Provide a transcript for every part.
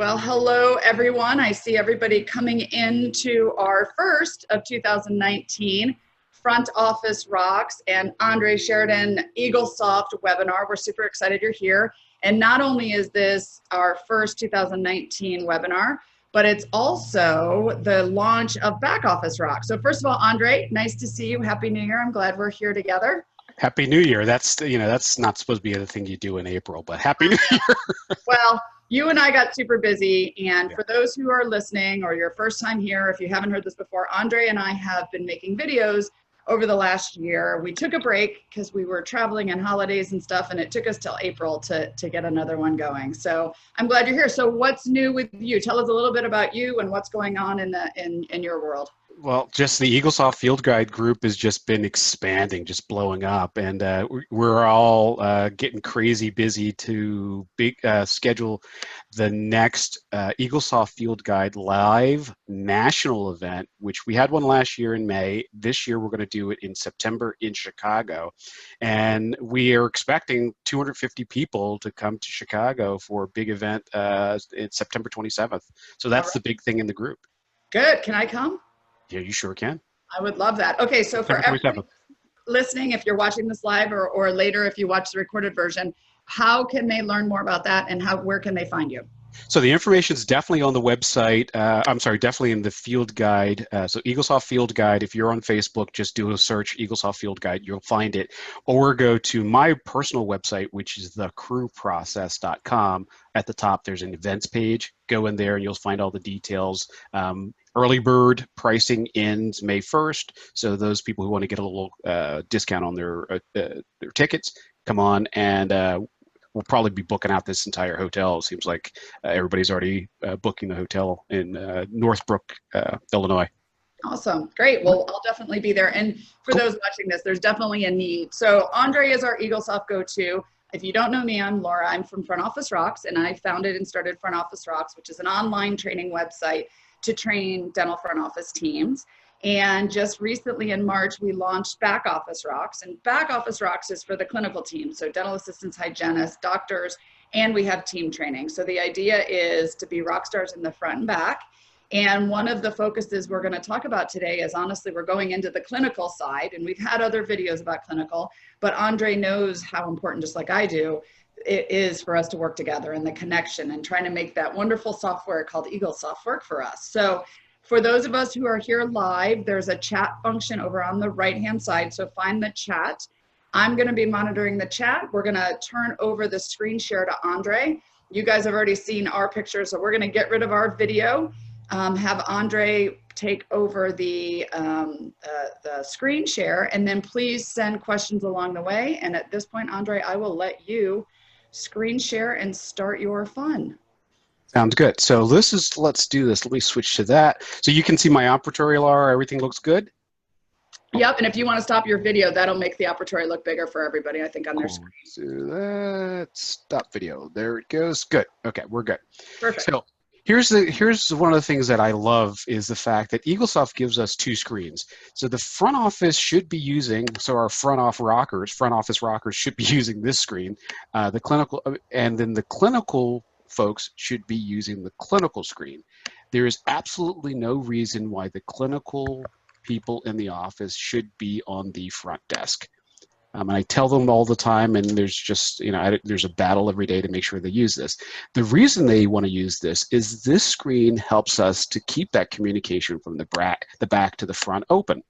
Well, hello everyone. I see everybody coming into our first of 2019 Front Office Rocks and Andre Shirdan Eaglesoft webinar. We're super excited you're here. And not only is this our first 2019 webinar, but it's also the launch of Back Office Rocks. So first of all, Andre, nice to see you. Happy New Year. I'm glad we're here together. Happy New Year. That's not supposed to be the thing you do in April, but Happy New Year. Well, you and I got super busy, and for those who are listening or your first time here, if you haven't heard this before, Andre and I have been making videos over the last year. We took a break because we were traveling and holidays and stuff, and it took us till April to get another one going. So I'm glad you're here. So what's new with you? Tell us a little bit about you and what's going on in your world. Well, just the Eaglesoft Field Guide group has just been expanding, just blowing up, and we're all getting crazy busy to schedule the next Eaglesoft Field Guide live national event, which we had one last year in May. This year we're going to do it in September in Chicago, and we are expecting 250 people to come to Chicago for a big event. It's September 27th. So that's the big thing in the group. Good. Can I come? Yeah, you sure can. I would love that. Okay, so for everyone listening, if you're watching this live or later if you watch the recorded version, how can they learn more about that and where can they find you? So the information is definitely on the website. Definitely in the Field Guide. So Eaglesoft Field Guide, if you're on Facebook, just do a search Eaglesoft Field Guide, you'll find it. Or go to my personal website, which is thecrewprocess.com. At the top, there's an events page. Go in there and you'll find all the details. Early bird pricing ends May 1st. So those people who want to get a little discount on their tickets, come on, and we'll probably be booking out this entire hotel. It seems like everybody's already booking the hotel in Northbrook, Illinois. Awesome. Great. Well, I'll definitely be there. And for those watching this, there's definitely a need. So Andre is our Eaglesoft go-to. If you don't know me, I'm Laura. I'm from Front Office Rocks, and I founded and started Front Office Rocks, which is an online training website to train dental front office teams. And just recently in March, we launched Back Office Rocks. And Back Office Rocks is for the clinical team, so dental assistants, hygienists, doctors, and we have team training. So the idea is to be rock stars in the front and back. And one of the focuses we're going to talk about today is, honestly, we're going into the clinical side, and we've had other videos about clinical, but Andre knows how important, just like I do, it is for us to work together and the connection and trying to make that wonderful software called Eaglesoft work for us. So for those of us who are here live, there's a chat function over on the right-hand side. So find the chat. I'm going to be monitoring the chat. We're going to turn over the screen share to Andre. You guys have already seen our picture, so we're going to get rid of our video, have Andre take over the screen share, and then please send questions along the way. And at this point, Andre, I will let you screen share and start your fun. Sounds good. So let's do this. Let me switch to that. So you can see my operatory, Laura. Everything looks good? Yep, and if you want to stop your video, that'll make the operatory look bigger for everybody, I think, on their screen. So that, stop video. There it goes. Good. Okay, we're good. Perfect. So here's one of the things that I love is the fact that Eaglesoft gives us two screens. So the front office should be using, so our front office rockers should be using this screen, the clinical, and then the clinical folks should be using the clinical screen. There is absolutely no reason why the clinical people in the office should be on the front desk. And I tell them all the time, and there's just, there's a battle every day to make sure they use this. The reason they want to use this is this screen helps us to keep that communication from the back to the front open.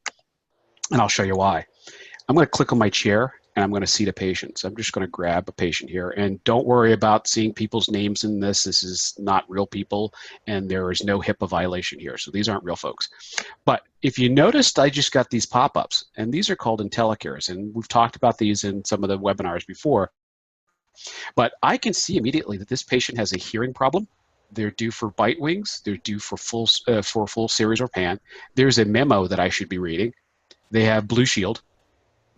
And I'll show you why. I'm going to click on my chair, and I'm going to seat a patient. So I'm just going to grab a patient here. And don't worry about seeing people's names in this. This is not real people, and there is no HIPAA violation here. So these aren't real folks. But if you noticed, I just got these pop-ups, and these are called IntelliCares. And we've talked about these in some of the webinars before. But I can see immediately that this patient has a hearing problem. They're due for bite wings. They're due for full series or pan. There's a memo that I should be reading. They have Blue Shield.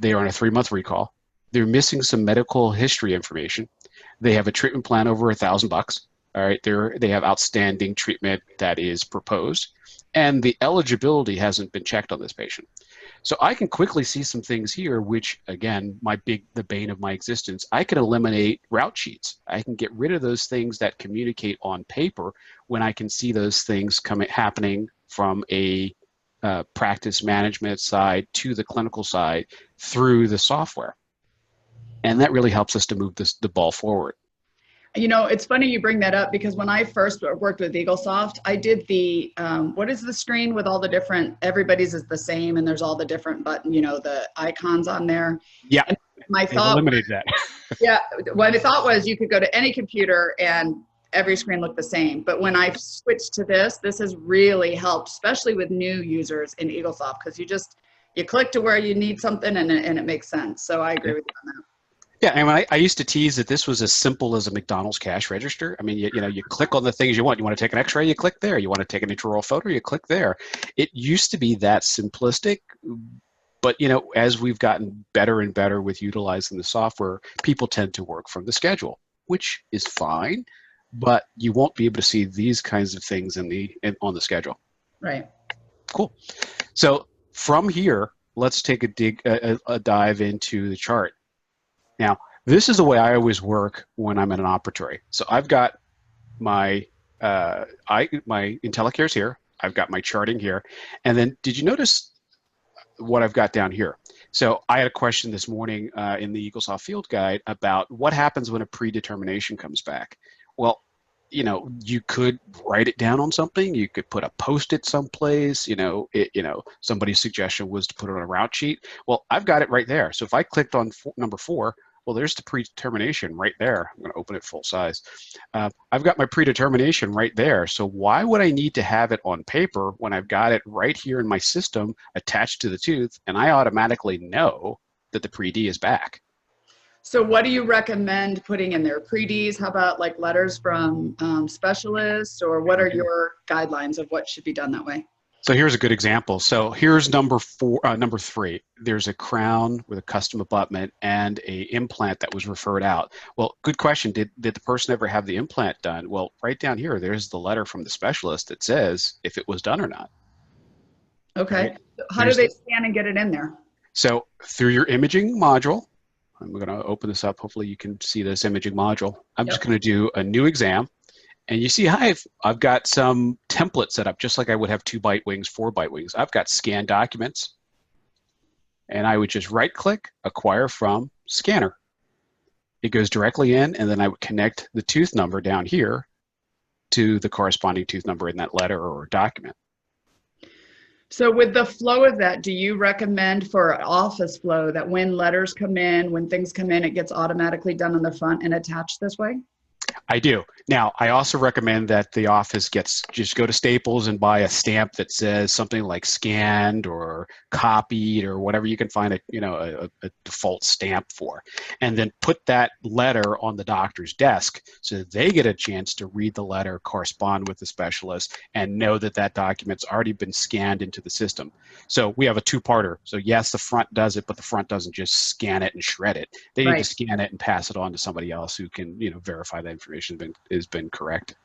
They are on a 3-month recall. They're missing some medical history information. They have a treatment plan over $1,000. All right, they have outstanding treatment that is proposed. and the eligibility hasn't been checked on this patient. So I can quickly see some things here, which again, the bane of my existence, I can eliminate route sheets. I can get rid of those things that communicate on paper when I can see those things happening from a practice management side to the clinical side through the software. And that really helps us to move the ball forward. You know, it's funny you bring that up because when I first worked with Eaglesoft, I did the, what is the screen with all the different, everybody's is the same and there's all the different button, you know, the icons on there. Yeah, and my thought eliminate that. Yeah, what I thought was you could go to any computer and every screen looked the same. But when I switched to this has really helped, especially with new users in Eaglesoft, because you click to where you need something and it makes sense. So I agree with you on that. Yeah, and I used to tease that this was as simple as a McDonald's cash register. I mean, you know, you click on the things you want. You want to take an X-ray, you click there. You want to take an intraoral photo, you click there. It used to be that simplistic, but you know, as we've gotten better and better with utilizing the software, people tend to work from the schedule, which is fine, but you won't be able to see these kinds of things on the schedule. Right. Cool. So from here, let's take a dive into the chart. Now, this is the way I always work when I'm in an operatory. So I've got my my IntelliCares here. I've got my charting here. And then did you notice what I've got down here? So I had a question this morning in the Eaglesoft Field Guide about what happens when a predetermination comes back. Well, you know, you could write it down on something. You could put a Post-it someplace. You know, somebody's suggestion was to put it on a route sheet. Well, I've got it right there. So if I clicked on number 4, well, there's the predetermination right there. I'm going to open it full size. I've got my predetermination right there. So why would I need to have it on paper when I've got it right here in my system attached to the tooth, and I automatically know that the pre-D is back? So what do you recommend putting in there? Pre-Ds? How about like letters from specialists, or what are your guidelines of what should be done that way? So here's a good example. So here's number 3. There's a crown with a custom abutment and a implant that was referred out. Well, good question. Did the person ever have the implant done? Well, right down here, there's the letter from the specialist that says if it was done or not. Okay. Right? How do they scan and get it in there? So through your imaging module, I'm going to open this up. Hopefully you can see this imaging module. I'm just going to do a new exam. And you see, I've got some templates set up, just like I would have 2 bite wings, 4 bite wings. I've got scan documents. And I would just right-click, acquire from scanner. It goes directly in, and then I would connect the tooth number down here to the corresponding tooth number in that letter or document. So with the flow of that, do you recommend for office flow that when letters come in, when things come in, it gets automatically done on the front and attached this way? I do. Now, I also recommend that the office just go to Staples and buy a stamp that says something like scanned or copied or whatever you can find a default stamp for, and then put that letter on the doctor's desk so that they get a chance to read the letter, correspond with the specialist, and know that that document's already been scanned into the system. So we have a 2-parter. So yes, the front does it, but the front doesn't just scan it and shred it. They need to scan it and pass it on to somebody else who can, verify that information has been correct.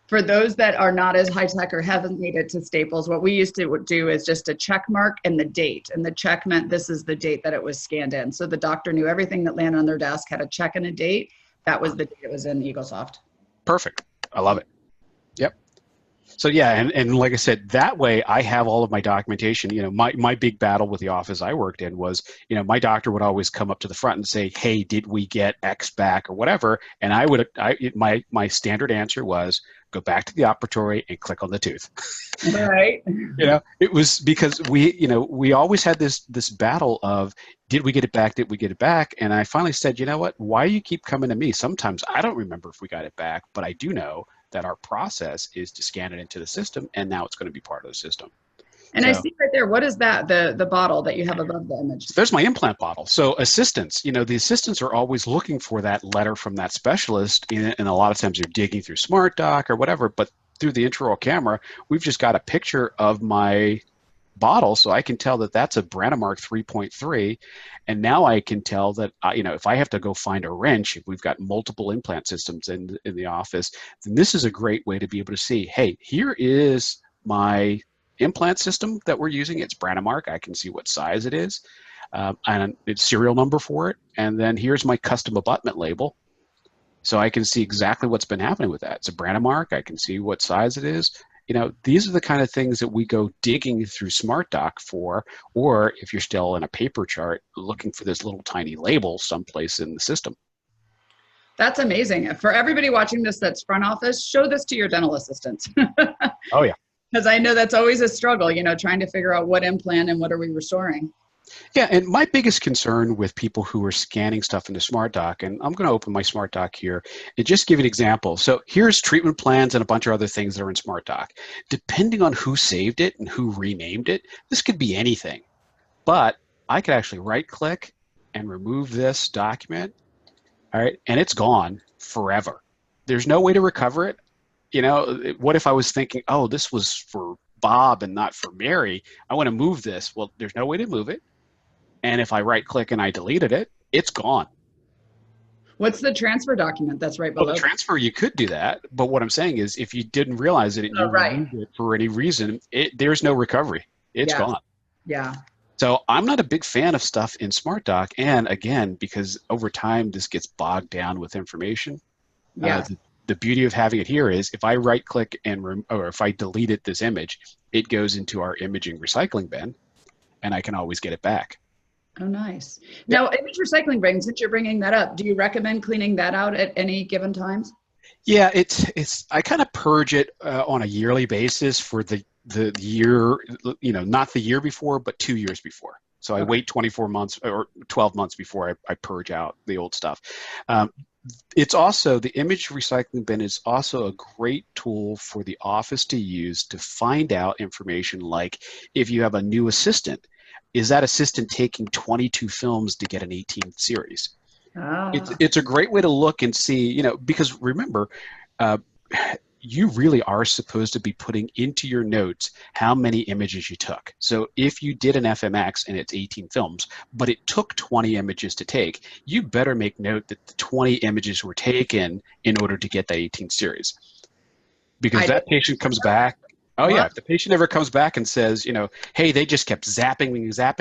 For those that are not as high tech or haven't made it to Staples, what we used to do is just a check mark and the date. And the check meant this is the date that it was scanned in. So the doctor knew everything that landed on their desk had a check and a date. That was the date it was in Eaglesoft. Perfect. I love it. Yep. So yeah, and like I said, that way I have all of my documentation. My big battle with the office I worked in was, my doctor would always come up to the front and say, "Hey, did we get X back or whatever?" And my standard answer was, go back to the operatory and click on the tooth. Right. It was because we always had this battle of, did we get it back? Did we get it back? And I finally said, you know what? Why do you keep coming to me? Sometimes I don't remember if we got it back, but I do know that our process is to scan it into the system, and now it's going to be part of the system. And I see right there, what is that, the bottle that you have above the image? So there's my implant bottle. So assistants, the assistants are always looking for that letter from that specialist, and a lot of times they're digging through SmartDoc or whatever, but through the intraoral camera, we've just got a picture of my bottle, so I can tell that that's a Branamark 3.3, and now I can tell that if I have to go find a wrench, if we've got multiple implant systems in the office, then this is a great way to be able to see, hey, here is my implant system that we're using. It's Branamark. I can see what size it is, and its serial number for it. And then here's my custom abutment label. So I can see exactly what's been happening with that. It's a Branamark. I can see what size it is. You know, these are the kind of things that we go digging through SmartDoc for, or if you're still in a paper chart, looking for this little tiny label someplace in the system. That's amazing. For everybody watching this that's front office, show this to your dental assistants. Oh, yeah. Because I know that's always a struggle, you know, trying to figure out what implant and what are we restoring. Yeah, and my biggest concern with people who are scanning stuff into SmartDoc, and I'm going to open my SmartDoc here and just give an example. So here's treatment plans and a bunch of other things that are in SmartDoc. Depending on who saved it and who renamed it, this could be anything. But I could actually right-click and remove this document, all right, and it's gone forever. There's no way to recover it. You know, what if I was thinking, oh, this was for Bob and not for Mary? I want to move this. Well, there's no way to move it. And if I right-click and I deleted it, it's gone. What's the transfer document that's right below? Well, the transfer, you could do that. But what I'm saying is if you didn't realize it and you removed it for any reason, there's no recovery. It's gone. Yeah. So I'm not a big fan of stuff in SmartDoc. And again, because over time this gets bogged down with information. Yeah. The beauty of having it here is if I right-click or if I deleted this image, it goes into our imaging recycling bin, and I can always get it back. Oh, nice. Now, image recycling bin, since you're bringing that up, do you recommend cleaning that out at any given times? Yeah, I kind of purge it on a yearly basis for the year, you know, not the year before, but 2 years before. So I wait 24 months or 12 months before I purge out the old stuff. It's also, the image recycling bin is also a great tool for the office to use to find out information like if you have a new assistant, is that assistant taking 22 films to get an 18th series? It's a great way to look and see, you know, because remember, you really are supposed to be putting into your notes how many images you took. So if you did an FMX and it's 18 films, but it took 20 images to take, you better make note that the 20 images were taken in order to get that 18th series. Because that patient comes back. Oh, yeah. If the patient ever comes back and says, you know, hey, they just kept zapping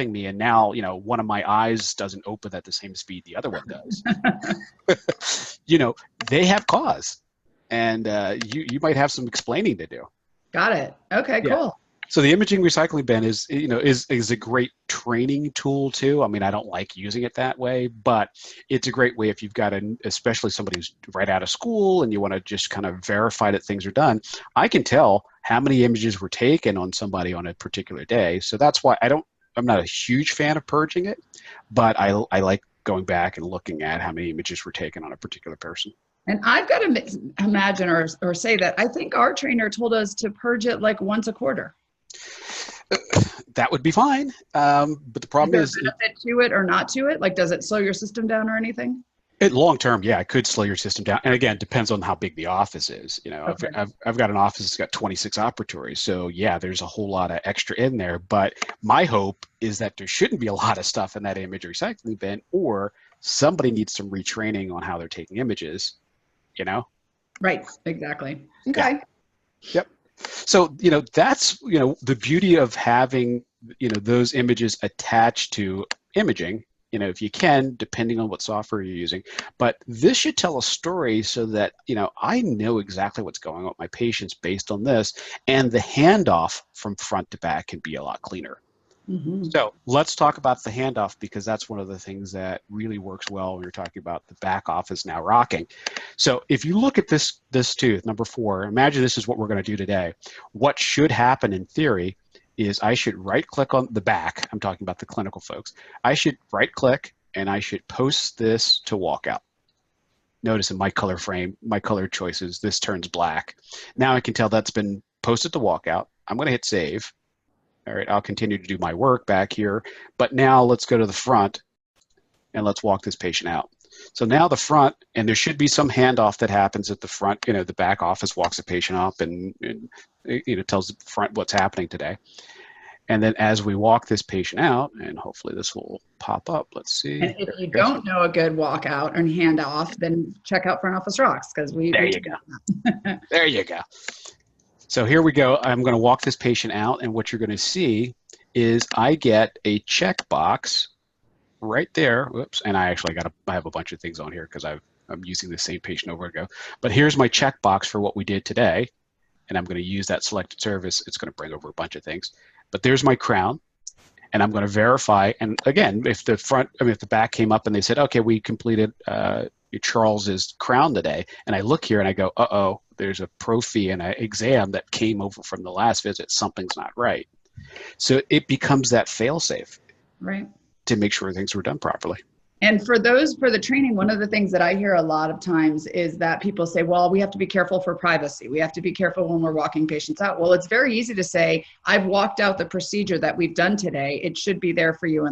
me, and now, you know, one of my eyes doesn't open at the same speed the other one does. You know, they have cause. And you might have some explaining to do. Got it. Okay, cool. So the imaging recycling bin is, you know, is a great training tool too. I mean, I don't like using it that way, but it's a great way if you've got especially somebody who's right out of school and you want to just kind of verify that things are done. I can tell how many images were taken on somebody on a particular day. So that's why I'm not a huge fan of purging it, but I like going back and looking at how many images were taken on a particular person. And I've got to imagine or say that I think our trainer told us to purge it like once a quarter. That would be fine. But the problem is benefit to it or not to it? Like, does it slow your system down or anything? Long term, yeah, it could slow your system down. And again, it depends on how big the office is. You know, I've got an office that's got 26 operatories. So yeah, there's a whole lot of extra in there. But my hope is that there shouldn't be a lot of stuff in that image recycling bin, or somebody needs some retraining on how they're taking images. You know? Right, exactly. Okay. Yeah. Yep. So, you know, that's, you know, the beauty of having, you know, those images attached to imaging, you know, if you can, depending on what software you're using. But this should tell a story so that, you know, I know exactly what's going on with my patients based on this, and the handoff from front to back can be a lot cleaner. Mm-hmm. So let's talk about the handoff, because that's one of the things that really works well when you're talking about the back office now rocking. So if you look at this tooth, number 4, imagine this is what we're going to do today. What should happen in theory is I should right-click on the back. I'm talking about the clinical folks. I should right-click and I should post this to walkout. Notice in my color frame, my color choices, this turns black. Now I can tell that's been posted to walkout. I'm going to hit save. All right, I'll continue to do my work back here, but now let's go to the front and let's walk this patient out. So now the front, and there should be some handoff that happens at the front, you know, the back office walks the patient up and you know, tells the front what's happening today. And then as we walk this patient out, and hopefully this will pop up, let's see. And if you don't know a good walkout and handoff, then check out Front Office Rocks, because there you go. There you go. So here we go. I'm going to walk this patient out, and what you're going to see is I get a checkbox right there. Whoops, and I have a bunch of things on here because I'm using the same patient over ago. But here's my checkbox for what we did today, and I'm going to use that selected service. It's going to bring over a bunch of things. But there's my crown, and I'm going to verify. And again, if the back came up and they said, okay, we completed Charles's crown today, and I look here and I go, uh-oh, there's a prophy and an exam that came over from the last visit. Something's not right. So it becomes that fail-safe, right, to make sure things were done properly. And for the training, one of the things that I hear a lot of times is that people say, well, we have to be careful for privacy. We have to be careful when we're walking patients out. Well, it's very easy to say, I've walked out the procedure that we've done today. It should be there for you.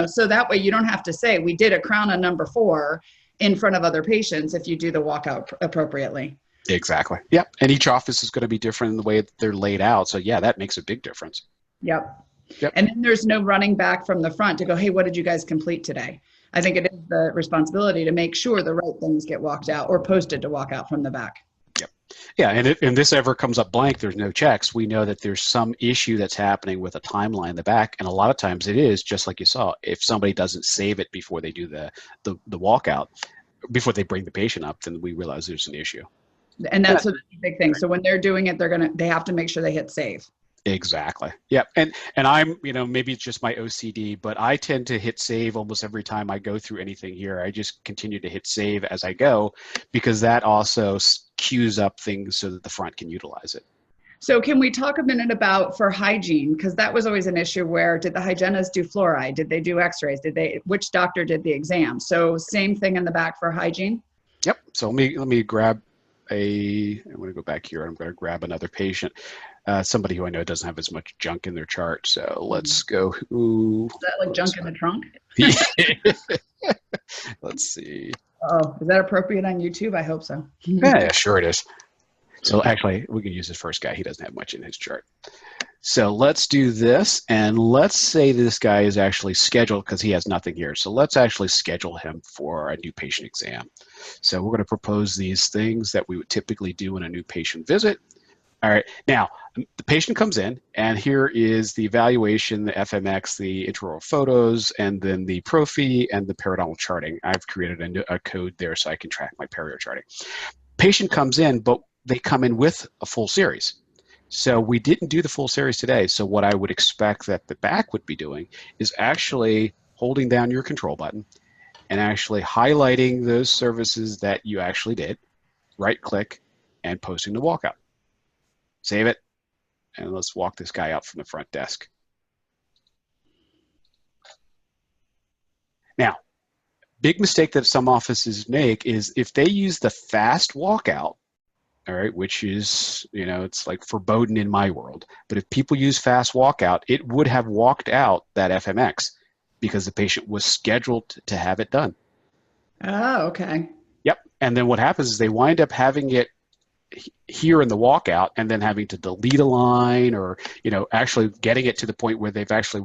So that way you don't have to say, we did a crown on number 4 in front of other patients if you do the walkout appropriately. Exactly. Yep. And each office is going to be different in the way that they're laid out. So yeah, that makes a big difference. Yep. Yep. And then there's no running back from the front to go, hey, what did you guys complete today? I think it is the responsibility to make sure the right things get walked out or posted to walk out from the back. Yep. Yeah, and if this ever comes up blank, there's no checks. We know that there's some issue that's happening with a timeline in the back, and a lot of times it is, just like you saw, if somebody doesn't save it before they do the walkout, before they bring the patient up, then we realize there's an issue. And that's a big thing. So when they're doing it, they have to make sure they hit save. Exactly. Yeah. And I'm, maybe it's just my OCD, but I tend to hit save almost every time I go through anything here. I just continue to hit save as I go, because that also queues up things so that the front can utilize it. So can we talk a minute about for hygiene? Because that was always an issue where did the hygienist do fluoride? Did they do x-rays? Which doctor did the exam? So same thing in the back for hygiene? Yep. So let me grab I'm going to go back here. I'm going to grab another patient. Somebody who I know doesn't have as much junk in their chart. So let's go. Is that like junk in the trunk? Let's see. Oh, is that appropriate on YouTube? I hope so. Yeah, sure it is. So actually, we can use this first guy. He doesn't have much in his chart. So let's do this. And let's say this guy is actually scheduled because he has nothing here. So let's actually schedule him for a new patient exam. So we're going to propose these things that we would typically do in a new patient visit. All right, now the patient comes in, and here is the evaluation, the FMX, the intraoral photos, and then the prophy and the periodontal charting. I've created a code there so I can track my perio charting. Patient comes in, but they come in with a full series. So we didn't do the full series today. So what I would expect that the back would be doing is actually holding down your control button and actually highlighting those services that you actually did, right click, and posting the walkout. Save it, and let's walk this guy out from the front desk. Now, big mistake that some offices make is if they use the fast walkout, all right, which is, it's like forbidden in my world, but if people use fast walkout, it would have walked out that FMX because the patient was scheduled to have it done. Oh, okay. Yep, and then what happens is they wind up having it here in the walkout and then having to delete a line or, actually getting it to the point where they've actually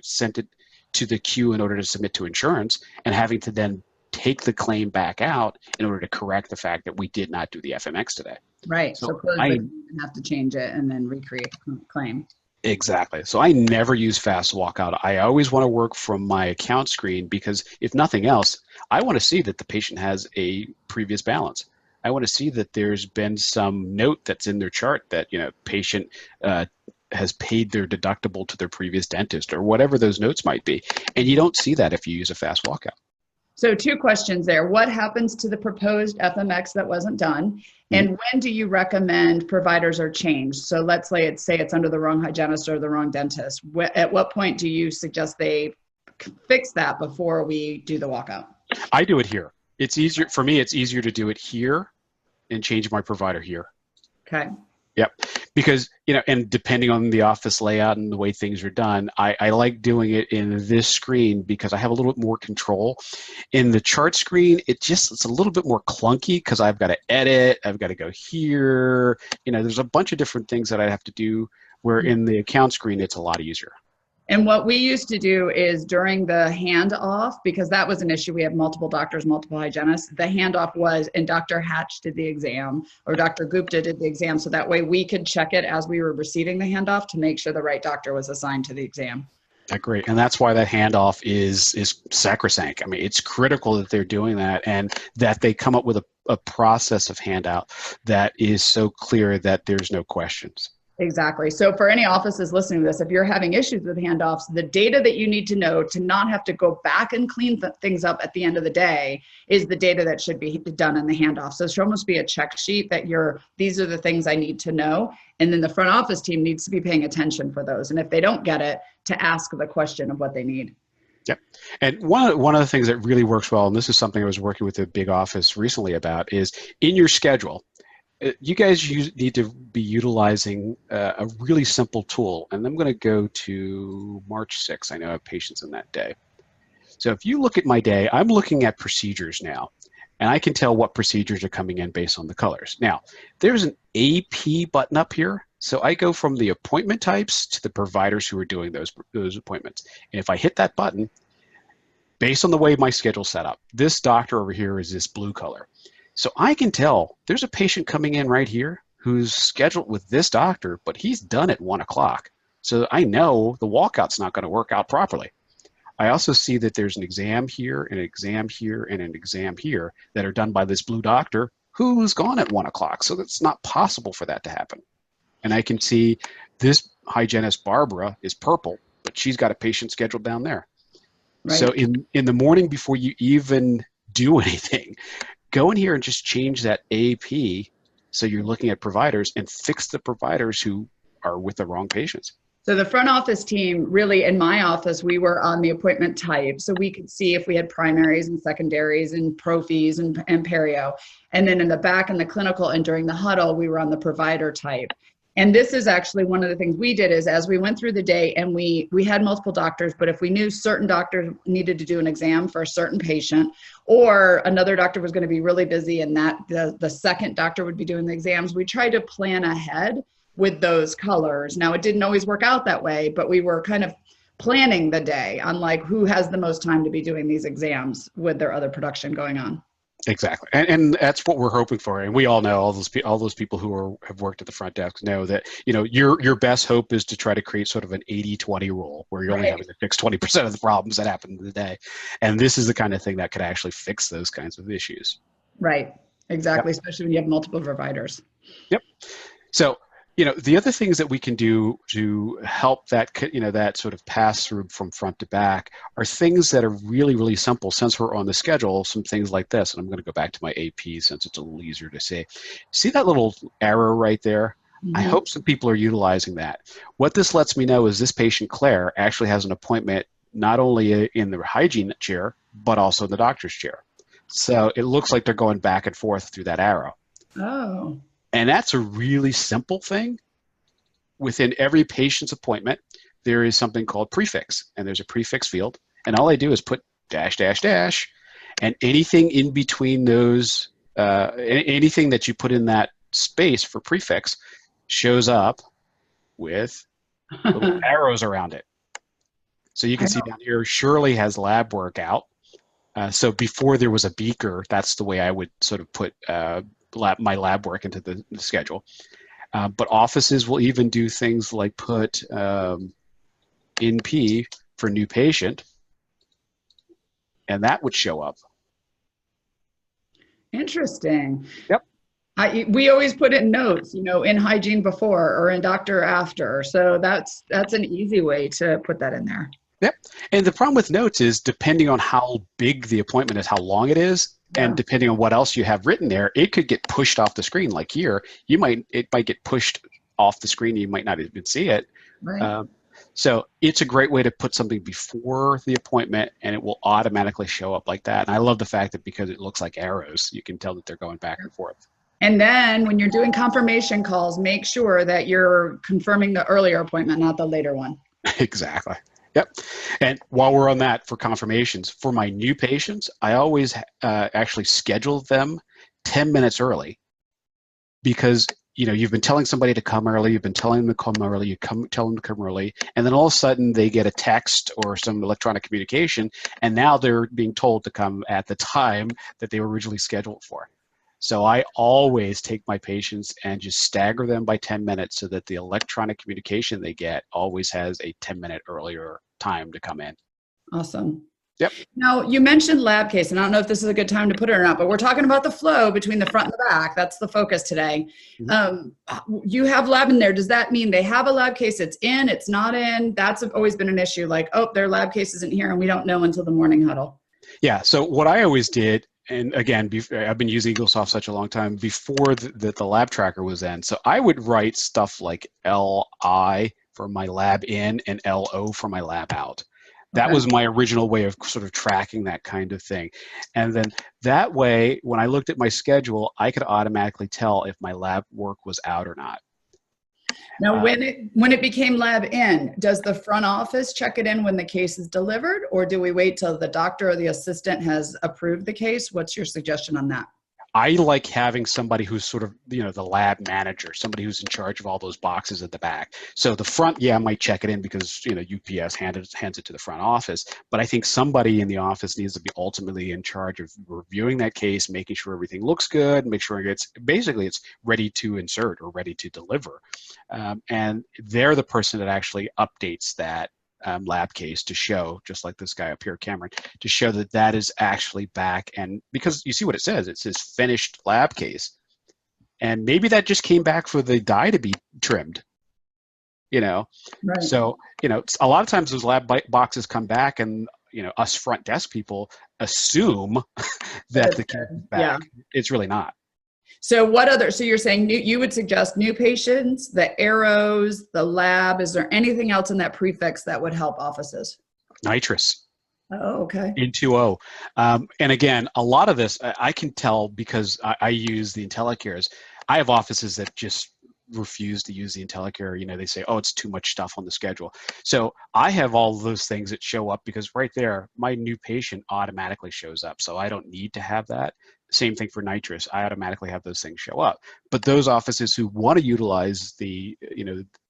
sent it to the queue in order to submit to insurance and having to then take the claim back out in order to correct the fact that we did not do the FMX today. Right. So I have to change it and then recreate the claim. Exactly. So I never use fast walkout. I always want to work from my account screen because if nothing else, I want to see that the patient has a previous balance. I want to see that there's been some note that's in their chart that, patient has paid their deductible to their previous dentist or whatever those notes might be. And you don't see that if you use a fast walkout. So 2 questions there. What happens to the proposed FMX that wasn't done? And when do you recommend providers are changed? So let's say it's under the wrong hygienist or the wrong dentist. At what point do you suggest they fix that before we do the walkout? I do it here. It's easier for me. It's easier to do it here and change my provider here. Okay. Yep. Because, and depending on the office layout and the way things are done, I like doing it in this screen because I have a little bit more control. In the chart screen, it's a little bit more clunky because I've got to edit, I've got to go here. There's a bunch of different things that I have to do where in the account screen, it's a lot easier. And what we used to do is during the handoff, because that was an issue, we have multiple doctors, multiple hygienists, the handoff was, and Dr. Hatch did the exam, or Dr. Gupta did the exam, so that way we could check it as we were receiving the handoff to make sure the right doctor was assigned to the exam. Great. And that's why that handoff is sacrosanct. I mean, it's critical that they're doing that and that they come up with a process of handout that is so clear that there's no questions. Exactly. So for any offices listening to this, if you're having issues with handoffs, the data that you need to know to not have to go back and clean things up at the end of the day is the data that should be done in the handoff. So it should almost be a check sheet that these are the things I need to know. And then the front office team needs to be paying attention for those. And if they don't get it, to ask the question of what they need. Yep. And one of the things that really works well, and this is something I was working with a big office recently about, is in your schedule, you guys need to be utilizing a really simple tool. And I'm going to go to March 6th. I know I have patients in that day. So if you look at my day, I'm looking at procedures now. And I can tell what procedures are coming in based on the colors. Now, there's an AP button up here. So I go from the appointment types to the providers who are doing those appointments. And if I hit that button, based on the way my schedule's set up, this doctor over here is this blue color. So I can tell there's a patient coming in right here who's scheduled with this doctor, but he's done at 1 o'clock. So I know the walkout's not going to work out properly. I also see that there's an exam here, an exam here, and an exam here that are done by this blue doctor who's gone at 1 o'clock. So it's not possible for that to happen. And I can see this hygienist, Barbara, is purple, but she's got a patient scheduled down there. Right. So in the morning before you even do anything, go in here and just change that AP so you're looking at providers and fix the providers who are with the wrong patients. So the front office team, really in my office, we were on the appointment type. So we could see if we had primaries and secondaries and prophies and perio. And then in the back in the clinical and during the huddle, we were on the provider type. And this is actually one of the things we did is as we went through the day and we had multiple doctors, but if we knew certain doctors needed to do an exam for a certain patient or another doctor was going to be really busy and that the second doctor would be doing the exams, we tried to plan ahead with those colors. Now it didn't always work out that way, but we were kind of planning the day on like who has the most time to be doing these exams with their other production going on. Exactly, and that's what we're hoping for. And we all know all those people who have worked at the front desk know that your best hope is to try to create sort of an 80-20 rule where you're only having to fix 20% of the problems that happen in the day. And this is the kind of thing that could actually fix those kinds of issues. Right. Exactly. Yep. Especially when you have multiple providers. Yep. So the other things that we can do to help that, that sort of pass through from front to back are things that are really, really simple. Since we're on the schedule, some things like this, and I'm going to go back to my AP since it's a little easier to see. See that little arrow right there? Mm-hmm. I hope some people are utilizing that. What this lets me know is this patient, Claire, actually has an appointment not only in the hygiene chair, but also in the doctor's chair. So it looks like they're going back and forth through that arrow. Oh. And that's a really simple thing. Within every patient's appointment, there is something called prefix, and there's a prefix field. And all I do is put dash, dash, dash, and anything in between those, anything that you put in that space for prefix shows up with little arrows around it. So you can see down here, Shirley has lab work out. So before there was a beaker, that's the way I would sort of put my lab work into the schedule. But offices will even do things like put NP for new patient, and that would show up. Interesting. Yep. We always put in notes, in hygiene before or in doctor after. So that's an easy way to put that in there. Yep. And the problem with notes is depending on how big the appointment is, how long it is, and depending on what else you have written there, it could get pushed off the screen. Like here, it might get pushed off the screen. You might not even see it. Right. So it's a great way to put something before the appointment, and it will automatically show up like that. And I love the fact that because it looks like arrows, you can tell that they're going back and forth. And then when you're doing confirmation calls, make sure that you're confirming the earlier appointment, not the later one. Exactly. Yep. And while we're on that, for confirmations, for my new patients, I always actually schedule them 10 minutes early because you've been telling somebody to come early, you've been telling them to come early, tell them to come early, and then all of a sudden they get a text or some electronic communication, and now they're being told to come at the time that they were originally scheduled for. So I always take my patients and just stagger them by 10 minutes so that the electronic communication they get always has a 10-minute earlier time to come in. Awesome. Yep. Now, you mentioned lab case, and I don't know if this is a good time to put it or not, but we're talking about the flow between the front and the back. That's the focus today. You have lab in there. Does that mean they have a lab case? It's in, it's not in? That's always been an issue. Like, oh, their lab case isn't here, and we don't know until the morning huddle. Yeah. So what I always did, and again, I've been using Eaglesoft such a long time before the lab tracker was in. So I would write stuff like LI for my lab in and LO for my lab out. That was my original way of sort of tracking that kind of thing. And then that way, when I looked at my schedule, I could automatically tell if my lab work was out or not. Now, when it became lab in, does the front office check it in when the case is delivered, or do we wait till the doctor or the assistant has approved the case? What's your suggestion on that? I like having somebody who's sort of, the lab manager, somebody who's in charge of all those boxes at the back. So the front, I might check it in because, UPS hands it to the front office. But I think somebody in the office needs to be ultimately in charge of reviewing that case, making sure everything looks good, make sure it's ready to insert or ready to deliver. And they're the person that actually updates that lab case to show, just like this guy up here, Cameron, to show that that is actually back. And because you see what it says finished lab case. And maybe that just came back for the die to be trimmed, Right. So, a lot of times those lab boxes come back and, us front desk people assume that the case is back. Yeah. It's really not. So so you're saying you would suggest new patients, the arrows, the lab. Is there anything else in that prefix that would help offices? Nitrous. Oh, okay. In 2.0. And again, a lot of this I can tell because I use the IntelliCares. I have offices that just refuse to use the IntelliCare. They say, oh, it's too much stuff on the schedule. So I have all those things that show up because right there, my new patient automatically shows up. So I don't need to have that. Same thing for Nitrous. I automatically have those things show up. But those offices who want to utilize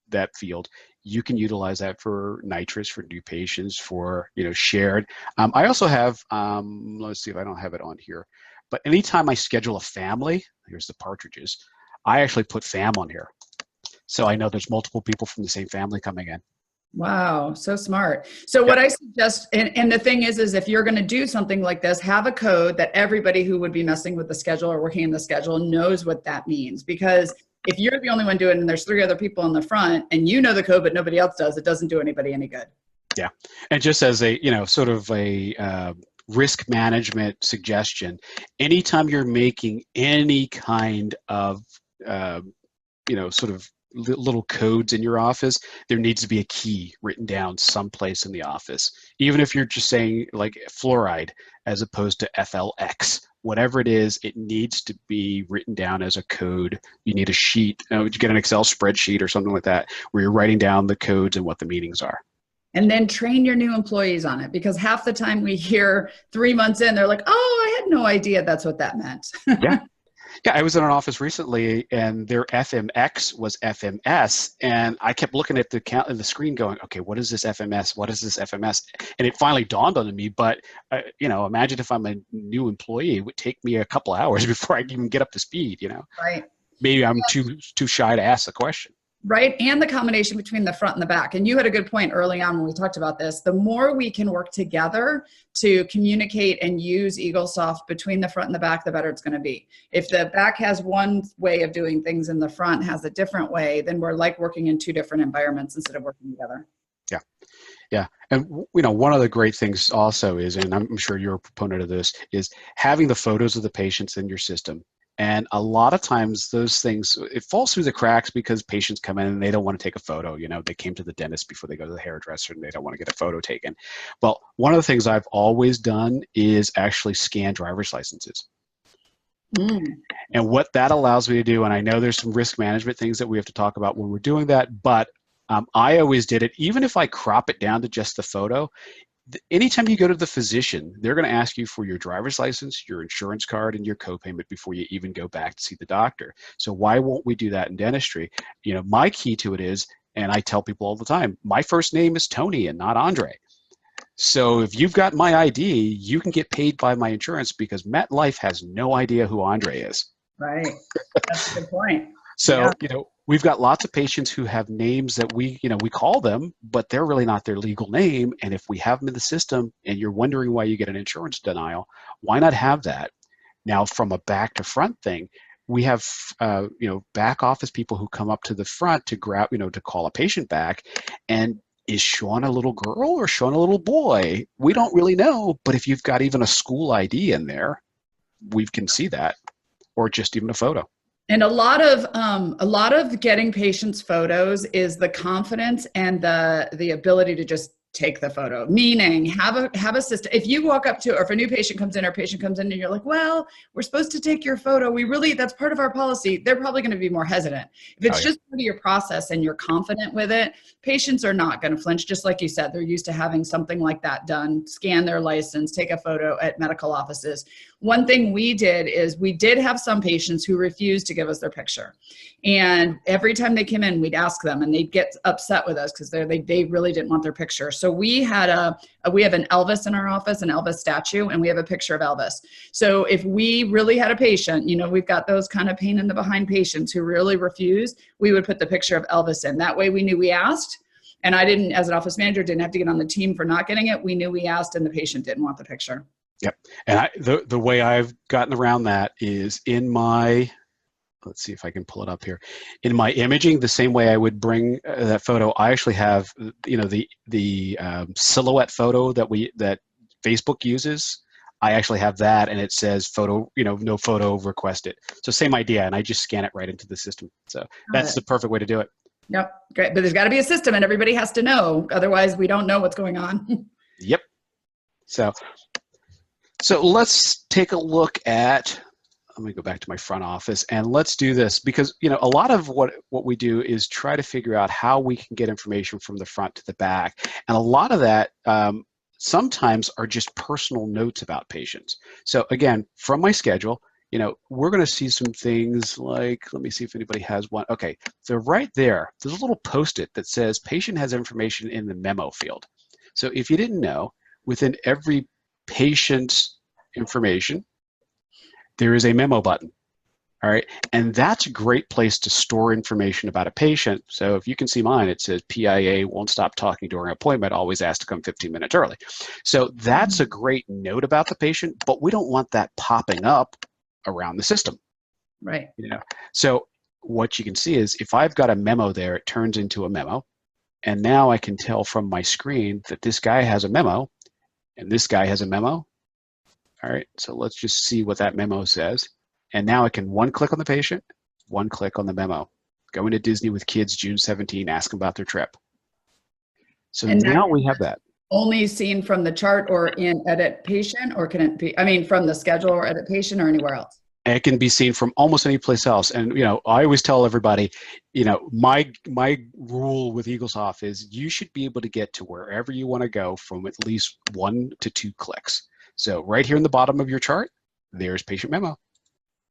that field, you can utilize that for Nitrous, for new patients, for, shared. I also have, let's see if I don't have it on here, but anytime I schedule a family, here's the partridges, I actually put fam on here. So I know there's multiple people from the same family coming in. Wow, so smart. So what I suggest, and the thing is if you're going to do something like this, have a code that everybody who would be messing with the schedule or working in the schedule knows what that means. Because if you're the only one doing it and there's 3 other people in the front and you know the code but nobody else does, it doesn't do anybody any good. Yeah, and just as a, sort of a risk management suggestion, anytime you're making any kind of, sort of little codes in your office, there needs to be a key written down someplace in the office. Even if you're just saying like fluoride as opposed to FLX, whatever it is, it needs to be written down as a code. You need a sheet, you get an Excel spreadsheet or something like that, where you're writing down the codes and what the meanings are. And then train your new employees on it, because half the time we hear 3 months in, they're like, oh, I had no idea that's what that meant. Yeah. Yeah, I was in an office recently, and their FMX was FMS, and I kept looking at the screen, going, "Okay, what is this FMS? What is this FMS?" And it finally dawned on me. But imagine if I'm a new employee, it would take me a couple hours before I can even get up to speed. Right? Maybe I'm too shy to ask the question. Right, and the combination between the front and the back. And you had a good point early on when we talked about this. The more we can work together to communicate and use Eaglesoft between the front and the back, the better it's going to be. If the back has one way of doing things and the front has a different way, then we're like working in 2 different environments instead of working together. Yeah. Yeah. And, one of the great things also is, and I'm sure you're a proponent of this, is having the photos of the patients in your system. And a lot of times those things, it falls through the cracks because patients come in and they don't want to take a photo. They came to the dentist before they go to the hairdresser and they don't want to get a photo taken. Well, one of the things I've always done is actually scan driver's licenses. And what that allows me to do, and I know there's some risk management things that we have to talk about when we're doing that, but I always did it, even if I crop it down to just the photo, anytime you go to the physician, they're going to ask you for your driver's license, your insurance card, and your copayment before you even go back to see the doctor. So why won't we do that in dentistry? You know, my key to it is, and I tell people all the time, my first name is Tony and not Andre. So if you've got my ID, you can get paid by my insurance because MetLife has no idea who Andre is. Right. That's a good point. So, Yeah. you know, we've got lots of patients who have names that we call them, but they're really not their legal name. And if we have them in the system and you're wondering why you get an insurance denial, why not have that? Now, from a back to front thing, we have, back office people who come up to the front to grab, to call a patient back. And is Sean a little girl or Sean a little boy? We don't really know. But if you've got even a school ID in there, we can see that, or just even a photo. And a lot of getting patients' photos is the confidence and the ability to just take the photo. Meaning, have a system. If you walk up to, or if a new patient comes in, or a patient comes in, and you're like, "Well, we're supposed to take your photo. That's part of our policy." They're probably going to be more hesitant. If it's just part of your process and you're confident with it, patients are not going to flinch. Just like you said, they're used to having something like that done. Scan their license, take a photo at medical offices. One thing we did is we did have some patients who refused to give us their picture. And every time they came in, we'd ask them, and they'd get upset with us because they really didn't want their picture. So we have an Elvis in our office, an Elvis statue, and we have a picture of Elvis. So if we really had a patient, we've got those kind of pain in the behind patients who really refuse, we would put the picture of Elvis in. That way we knew we asked, and I didn't, as an office manager, didn't have to get on the team for not getting it. We knew we asked, and the patient didn't want the picture. Yep. And the way I've gotten around that is in my, let's see if I can pull it up here. In my imaging, the same way I would bring that photo, I actually have, the silhouette photo that Facebook uses. I actually have that, and it says photo, no photo requested. So same idea, and I just scan it right into the system. So that's the perfect way to do it. Yep, great. But there's got to be a system, and everybody has to know. Otherwise, we don't know what's going on. Yep. So let's take a look at, let me go back to my front office, and let's do this because, a lot of what we do is try to figure out how we can get information from the front to the back. And a lot of that sometimes are just personal notes about patients. So again, from my schedule, we're going to see some things like, let me see if anybody has one. Okay, so right there, there's a little Post-it that says patient has information in the memo field. So if you didn't know, within every patient's information, there is a memo button. All right, and that's a great place to store information about a patient. So if you can see mine, it says PIA won't stop talking during appointment, always asked to come 15 minutes early. So that's a great note about the patient, but we don't want that popping up around the system. Right. So what you can see is if I've got a memo there, it turns into a memo. And now I can tell from my screen that this guy has a memo and this guy has a memo. All right, so let's just see what that memo says. And now I can one click on the patient, one click on the memo. Going to Disney with kids June 17, ask them about their trip. So now we have that. Only seen from the chart or in edit patient, or can it be, from the schedule or edit patient or anywhere else? It can be seen from almost any place else. And, I always tell everybody, my rule with Eaglesoft is you should be able to get to wherever you want to go from at least 1 to 2 clicks. So right here in the bottom of your chart, there's patient memo.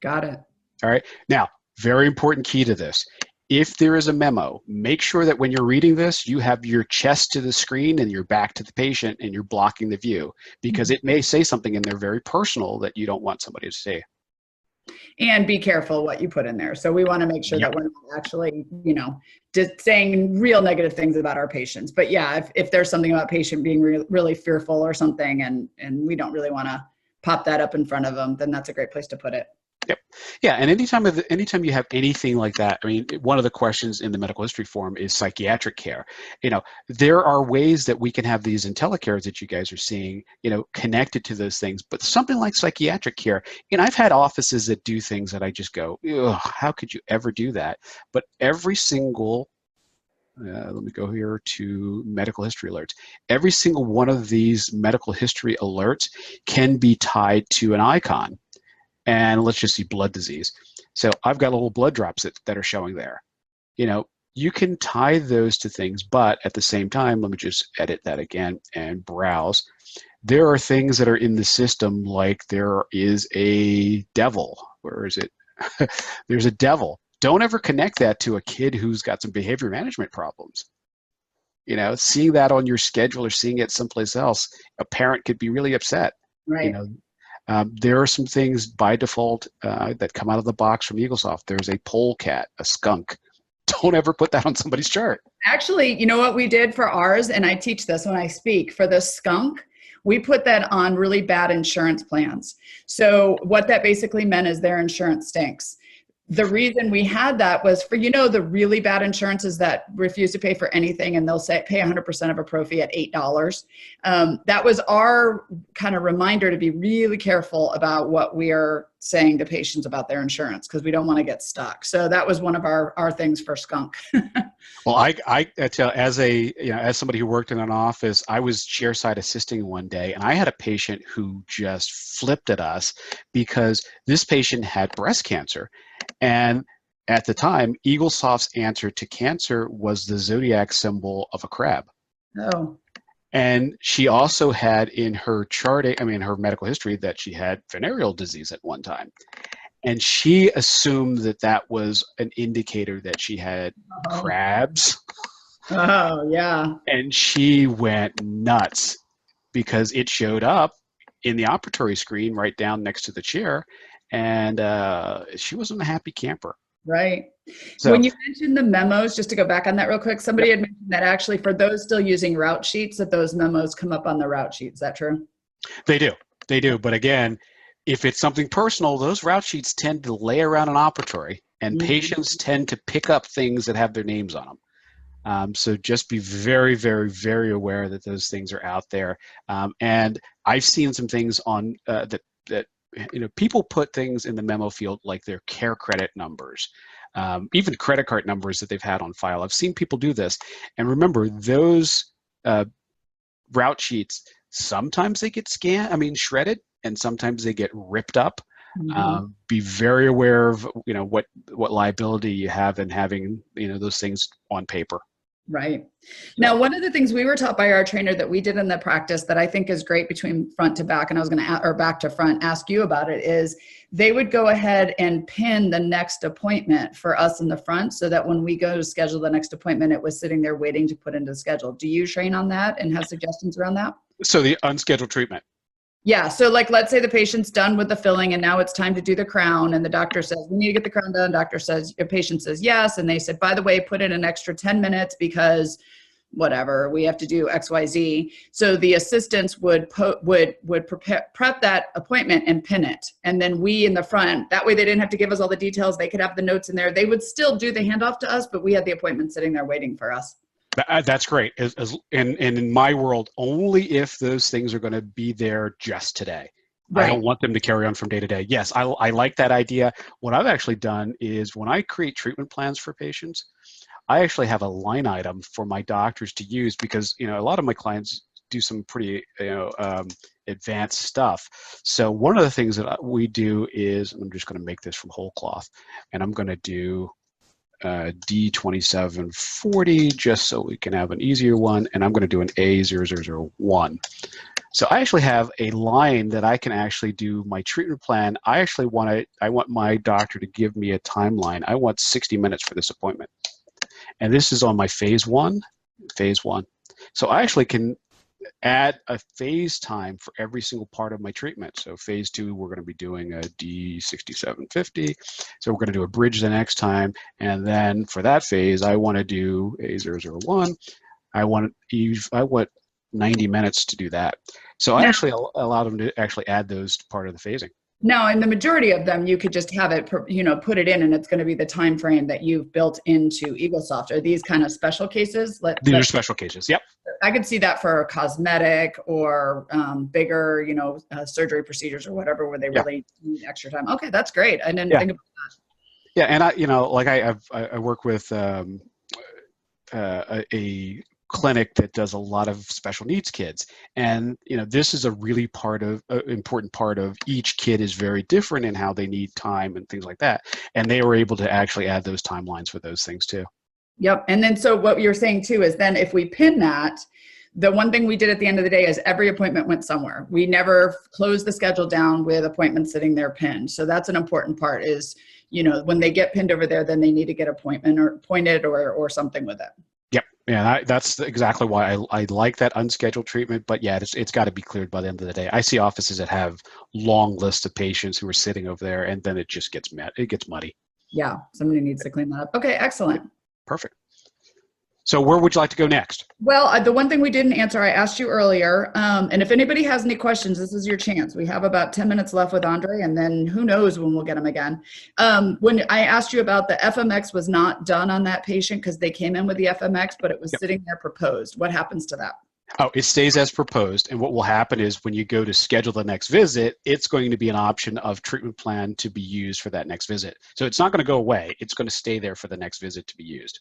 Got it. All right. Now, very important key to this. If there is a memo, make sure that when you're reading this, you have your chest to the screen and your back to the patient and you're blocking the view because it may say something in there very personal that you don't want somebody to see. And be careful what you put in there. So we want to make sure that we're not actually, just saying real negative things about our patients. But yeah, if there's something about patient being really fearful or something, and we don't really want to pop that up in front of them, then that's a great place to put it. Yep. Yeah, and anytime you have anything like that, one of the questions in the medical history form is psychiatric care. There are ways that we can have these IntelliCares that you guys are seeing, connected to those things. But something like psychiatric care, I've had offices that do things that I just go, how could you ever do that? But every single let me go here to medical history alerts. Every single one of these medical history alerts can be tied to an icon. And let's just see blood disease. So I've got little blood drops that are showing there. you can tie those to things, but at the same time, let me just edit that again and browse. There are things that are in the system, like there is a devil. Where is it? There's a devil. Don't ever connect that to a kid who's got some behavior management problems. You know, seeing that on your schedule or seeing it someplace else, a parent could be really upset. Right. You know, there are some things by default that come out of the box from Eaglesoft. There's a polecat, a skunk. Don't ever put that on somebody's chart. Actually, you know what we did for ours, and I teach this when I speak, for the skunk, we put that on really bad insurance plans. So what that basically meant is their insurance stinks. The reason we had that was for, you know, the really bad insurances that refuse to pay for anything, and they'll say pay 100% of a pro fee at $8. That was our kind of reminder to be really careful about what we are saying to patients about their insurance, because we don't want to get stuck. So that was one of our things for skunk. Well, I tell, as as somebody who worked in an office, I was chairside assisting one day, and I had a patient who just flipped at us because this patient had breast cancer. And at the time, Eaglesoft's answer to cancer was the zodiac symbol of a crab. Oh. And she also had in her chart, her medical history, that she had venereal disease at one time. And she assumed that that was an indicator that she had crabs. Oh, yeah. And she went nuts because it showed up in the operatory screen right down next to the chair. And she wasn't a happy camper. Right. So, when you mentioned the memos, just to go back on that real quick, somebody had mentioned that actually for those still using route sheets, that those memos come up on the route sheet. Is that true? They do. They do. But again, if it's something personal, those route sheets tend to lay around an operatory, and patients tend to pick up things that have their names on them. So just be very, very, very aware that those things are out there. And I've seen some things on that people put things in the memo field like their care credit numbers, even credit card numbers that they've had on file. I've seen people do this. And remember, those route sheets, sometimes they get shredded, and sometimes they get ripped up. Be very aware of what liability you have in having those things on paper. Right. Now, one of the things we were taught by our trainer that we did in the practice that I think is great between front to back, and I was going to, or back to front, ask you about it, is they would go ahead and pin the next appointment for us in the front so that when we go to schedule the next appointment, it was sitting there waiting to put into the schedule. Do you train on that and have suggestions around that? So the unscheduled treatment. Yeah. So like, let's say the patient's done with the filling and now it's time to do the crown, and the doctor says, we need to get the crown done. Doctor says, your patient says yes. And they said, by the way, put in an extra 10 minutes because whatever, we have to do X, Y, Z. So the assistants would prep that appointment and pin it. And then we in the front, that way they didn't have to give us all the details. They could have the notes in there. They would still do the handoff to us, but we had the appointment sitting there waiting for us. That's great. And in my world, only if those things are going to be there just today. Right. I don't want them to carry on from day to day. Yes, I like that idea. What I've actually done is when I create treatment plans for patients, I actually have a line item for my doctors to use because, a lot of my clients do some pretty, advanced stuff. So one of the things that we do is, I'm just going to make this from whole cloth, and I'm going to do D2740 just so we can have an easier one, and I'm going to do an A0001. So I actually have a line that I can actually do my treatment plan. I want my doctor to give me a timeline. I want 60 minutes for this appointment. And this is on my phase one. So I actually can add a phase time for every single part of my treatment. So phase 2, we're going to be doing a D6750. So we're going to do a bridge the next time. And then for that phase, I want to do A001. I want 90 minutes to do that. So I actually allow them to actually add those to part of the phasing. Now, in the majority of them, you could just have it, put it in, and it's going to be the time frame that you've built into Eaglesoft. Are these kind of special cases? These are special cases. Yep. I could see that for cosmetic or bigger, surgery procedures or whatever, where they really need extra time. Okay, that's great. I didn't think about that. Yeah, and I work with a clinic that does a lot of special needs kids, and this is a really important part of each kid is very different in how they need time and things like that, and they were able to actually add those timelines for those things too. Yep. And then so what you're saying too is then if we pin that, the one thing we did at the end of the day is every appointment went somewhere. We never closed the schedule down with appointments sitting there pinned. So that's an important part is, you know, when they get pinned over there, then they need to get appointment or appointed or something with it. Yep. Yeah, that's exactly why I like that unscheduled treatment. But yeah, it's got to be cleared by the end of the day. I see offices that have long lists of patients who are sitting over there, and then it just gets muddy. Yeah, somebody needs to clean that up. Okay, excellent. Perfect. So where would you like to go next? Well, the one thing we didn't answer, I asked you earlier, and if anybody has any questions, this is your chance. We have about 10 minutes left with Andre, and then who knows when we'll get him again. When I asked you about the FMX was not done on that patient because they came in with the FMX, but it was sitting there proposed. What happens to that? Oh, it stays as proposed. And what will happen is when you go to schedule the next visit, it's going to be an option of treatment plan to be used for that next visit. So it's not going to go away. It's going to stay there for the next visit to be used.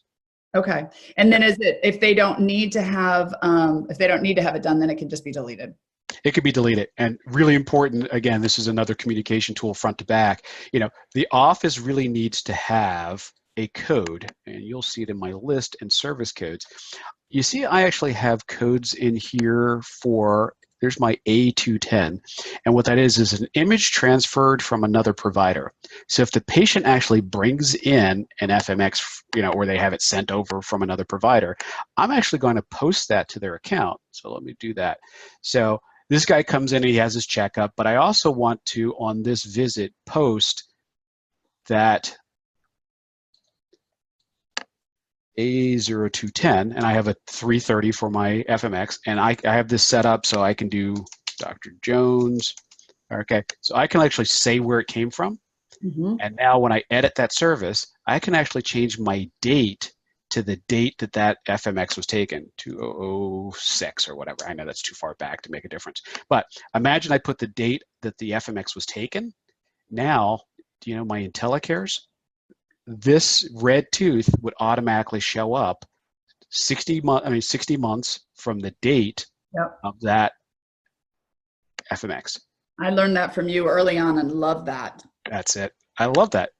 Okay. And then is it, if they don't need to have it done, then it can just be deleted. It could be deleted. And really important, again, this is another communication tool front to back. You know, the office really needs to have a code, and you'll see it in my list and service codes. You see, I actually have codes in here for, there's my A210. And what that is an image transferred from another provider. So if the patient actually brings in an FMX, you know, or they have it sent over from another provider, I'm actually going to post that to their account. So let me do that. So this guy comes in and he has his checkup, but I also want to, on this visit, post that A0210, and I have a 330 for my FMX, and I have this set up so I can do Dr. Jones. Okay, so I can actually say where it came from, and now when I edit that service, I can actually change my date to the date that that FMX was taken, 2006 or whatever. I know that's too far back to make a difference, but imagine I put the date that the FMX was taken. Now, do you know my IntelliCares? This red tooth would automatically show up 60 months from the date of that FMX. I learned that from you early on and love that. That's it. I love that.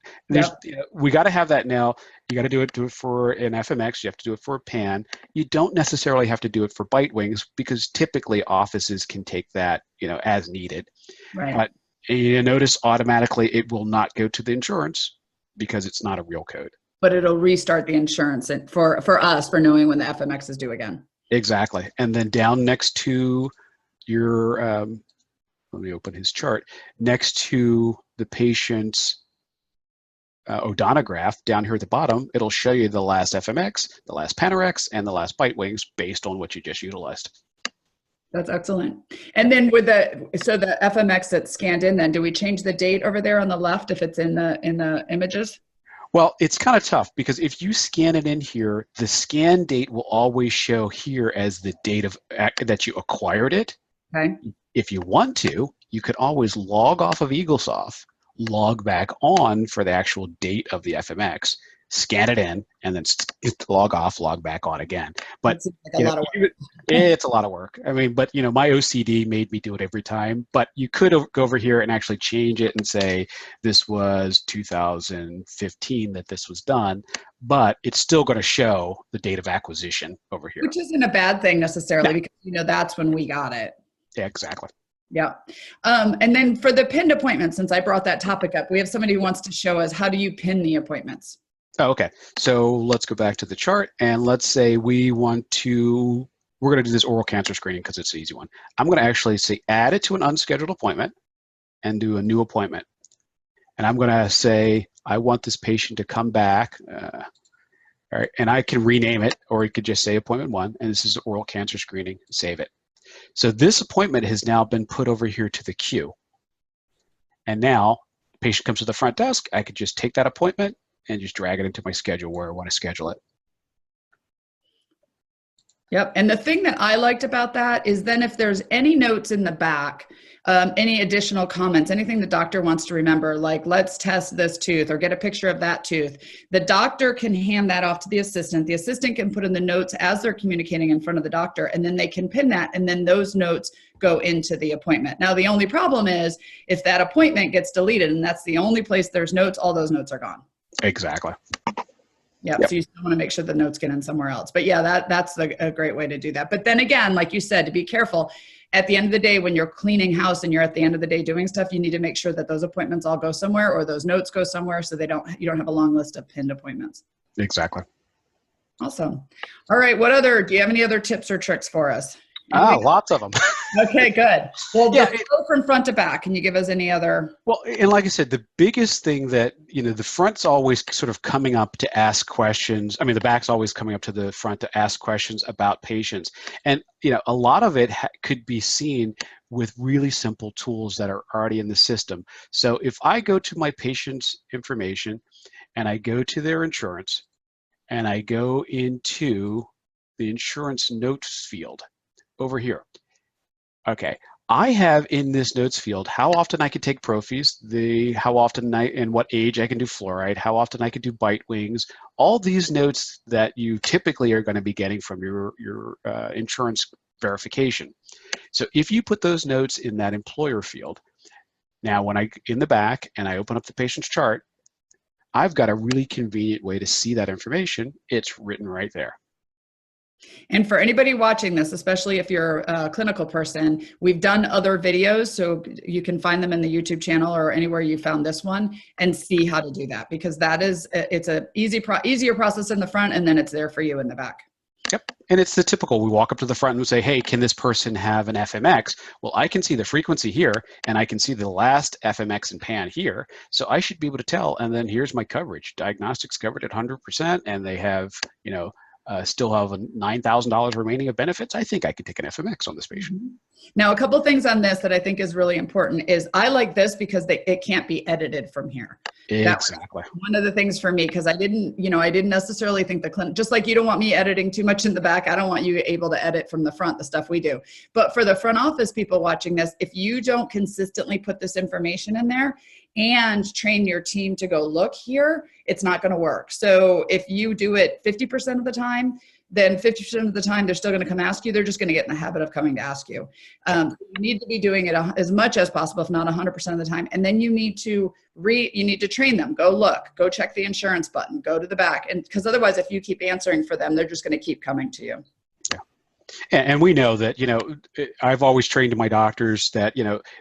We got to have that now. You got to do it for an FMX. You have to do it for a PAN. You don't necessarily have to do it for bite wings because typically offices can take that, you know, as needed. Right. But you notice automatically it will not go to the insurance because it's not a real code. But it'll restart the insurance for us for knowing when the FMX is due again. Exactly. And then down next to your, let me open his chart, next to the patient's odonograph down here at the bottom, it'll show you the last FMX, the last Panorex, and the last bite wings based on what you just utilized. That's excellent. And then with the FMX that's scanned in, then do we change the date over there on the left if it's in the images? Well, it's kind of tough because if you scan it in here, the scan date will always show here as the date of that you acquired it. Okay. If you want to, you could always log off of Eaglesoft, log back on for the actual date of the FMX, scan it in, and then log off, log back on again. But it's a lot of work. I mean, but you know, my OCD made me do it every time. But you could go over here and actually change it and say this was 2015 that this was done, but it's still going to show the date of acquisition over here, which isn't a bad thing necessarily because you know that's when we got it. Yeah, exactly. Yeah. And then for the pinned appointments, since I brought that topic up, we have somebody who wants to show us how do you pin the appointments? Oh, okay. So let's go back to the chart and let's say we're going to do this oral cancer screening because it's the easy one. I'm going to actually say add it to an unscheduled appointment and do a new appointment. And I'm going to say, I want this patient to come back. All right, and I can rename it, or you could just say appointment 1, and this is oral cancer screening, save it. So this appointment has now been put over here to the queue. And now patient comes to the front desk, I could just take that appointment and just drag it into my schedule where I want to schedule it. Yep. And the thing that I liked about that is then if there's any notes in the back, any additional comments, anything the doctor wants to remember, like let's test this tooth or get a picture of that tooth, the doctor can hand that off to the assistant. The assistant can put in the notes as they're communicating in front of the doctor, and then they can pin that, and then those notes go into the appointment. Now, the only problem is if that appointment gets deleted and that's the only place there's notes, all those notes are gone. Exactly. Yeah, Yep. so you still want to make sure the notes get in somewhere else. But yeah, that's a great way to do that. But then again, like you said, to be careful, at the end of the day, when you're cleaning house and you're at the end of the day doing stuff, you need to make sure that those appointments all go somewhere or those notes go somewhere so you don't have a long list of pinned appointments. Exactly. Awesome. All right, do you have any other tips or tricks for us? Lots of them. Okay, good. Well, Yeah, go from front to back. Can you give us any other? well, and like I said, the biggest thing that, the front's always sort of coming up to ask questions. I mean, the back's always coming up to the front to ask questions about patients. And, a lot of it could be seen with really simple tools that are already in the system. So if I go to my patient's information and I go to their insurance and I go into the insurance notes field over here. Okay, I have in this notes field how often I can take prophies, how often and what age I can do fluoride, how often I can do bite wings, all these notes that you typically are going to be getting from your insurance verification. So if you put those notes in that employer field, now when in the back and I open up the patient's chart, I've got a really convenient way to see that information. It's written right there. And for anybody watching this, especially if you're a clinical person, we've done other videos, so you can find them in the YouTube channel or anywhere you found this one and see how to do that, because it's a easier process in the front, and then it's there for you in the back. Yep, and it's the typical, we walk up to the front and we say, hey, can this person have an FMX? Well, I can see the frequency here, and I can see the last FMX and PAN here, so I should be able to tell, and then here's my coverage. Diagnostics covered at 100%, and they have, still have $9,000 remaining of benefits. I think I could take an FMX on this patient. Now, a couple things on this that I think is really important is I like this because it can't be edited from here. Exactly. One of the things for me, because I didn't necessarily think the clinic, just like you don't want me editing too much in the back, I don't want you able to edit from the front, the stuff we do. But for the front office people watching this, if you don't consistently put this information in there and train your team to go look here, it's not going to work. So if you do it 50% of the time, then 50% of the time they're still going to come ask you. They're just going to get in the habit of coming to ask you. You need to be doing it as much as possible, if not 100% of the time. And then you need to train them. Go look, go check the insurance button, go to the back. And because otherwise, if you keep answering for them, they're just going to keep coming to you. And we know that, I've always trained my doctors that,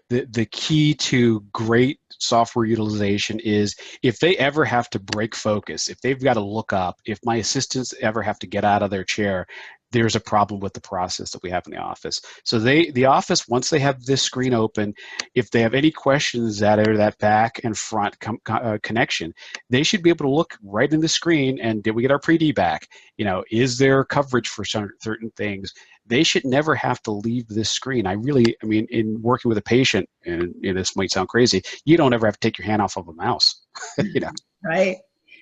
the key to great software utilization is if they ever have to break focus, if they've got to look up, if my assistants ever have to get out of their chair, there's a problem with the process that we have in the office. So the office, once they have this screen open, if they have any questions that are that back and front connection, they should be able to look right in the screen and did we get our pre-D back? Is there coverage for certain things? They should never have to leave this screen. In working with a patient, and this might sound crazy, you don't ever have to take your hand off of a mouse. Right.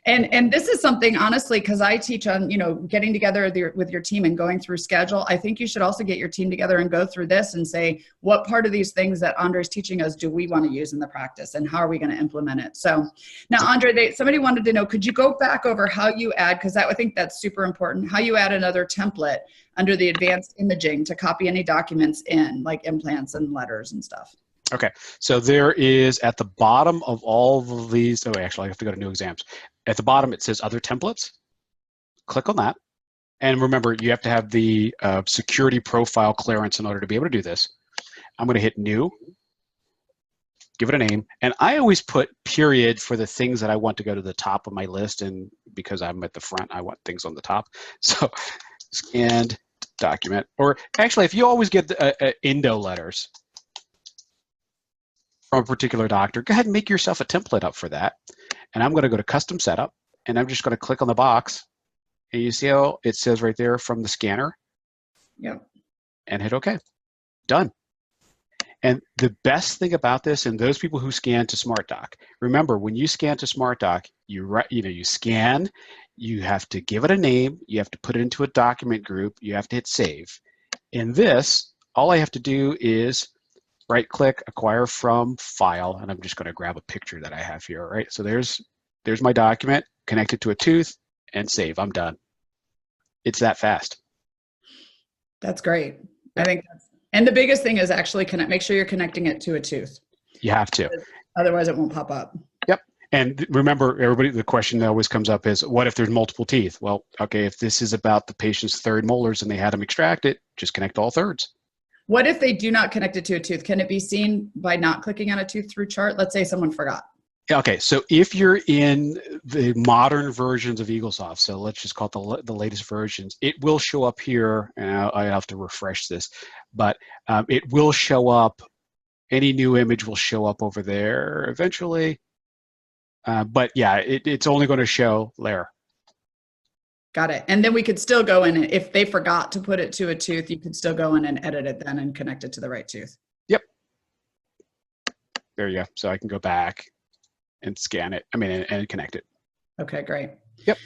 And this is something, honestly, because I teach on, getting together with your team and going through schedule. I think you should also get your team together and go through this and say, what part of these things that Andre's teaching us do we want to use in the practice and how are we going to implement it? So now, Andre, somebody wanted to know, could you go back over how you add, because I think that's super important, how you add another template under the advanced imaging to copy any documents in, like implants and letters and stuff? Okay, so there is at the bottom of all of these, actually I have to go to new exams. At the bottom it says other templates. Click on that. And remember, you have to have the security profile clearance in order to be able to do this. I'm going to hit new, give it a name. And I always put period for the things that I want to go to the top of my list. And because I'm at the front, I want things on the top. So scanned document, or actually if you always get Indo letters from a particular doctor, go ahead and make yourself a template up for that. And I'm going to go to custom setup, and I'm just going to click on the box, and you see how it says right there from the scanner. Yep. And hit OK. Done. And the best thing about this, and those people who scan to SmartDoc, remember when you scan to SmartDoc, you scan, you have to give it a name, you have to put it into a document group, you have to hit save. In this, all I have to do is right-click, acquire from file, and I'm just going to grab a picture that I have here, right? So there's my document, connect it to a tooth, and save. I'm done. It's that fast. That's great. I think and the biggest thing is actually make sure you're connecting it to a tooth. You have to. Otherwise, it won't pop up. Yep. And remember, everybody, the question that always comes up is, what if there's multiple teeth? Well, okay, if this is about the patient's third molars and they had them extracted, just connect all thirds. What if they do not connect it to a tooth? Can it be seen by not clicking on a tooth through chart? Let's say someone forgot. Okay, so if you're in the modern versions of Eaglesoft, so let's just call it the latest versions, it will show up here, and I have to refresh this, but it will show up, any new image will show up over there eventually. But yeah, it's only going to show there. Got it. And then we could still go in, and if they forgot to put it to a tooth, you could still go in and edit it then and connect it to the right tooth. Yep. There you go. So I can go back and scan it, and connect it. Okay, great. Yep.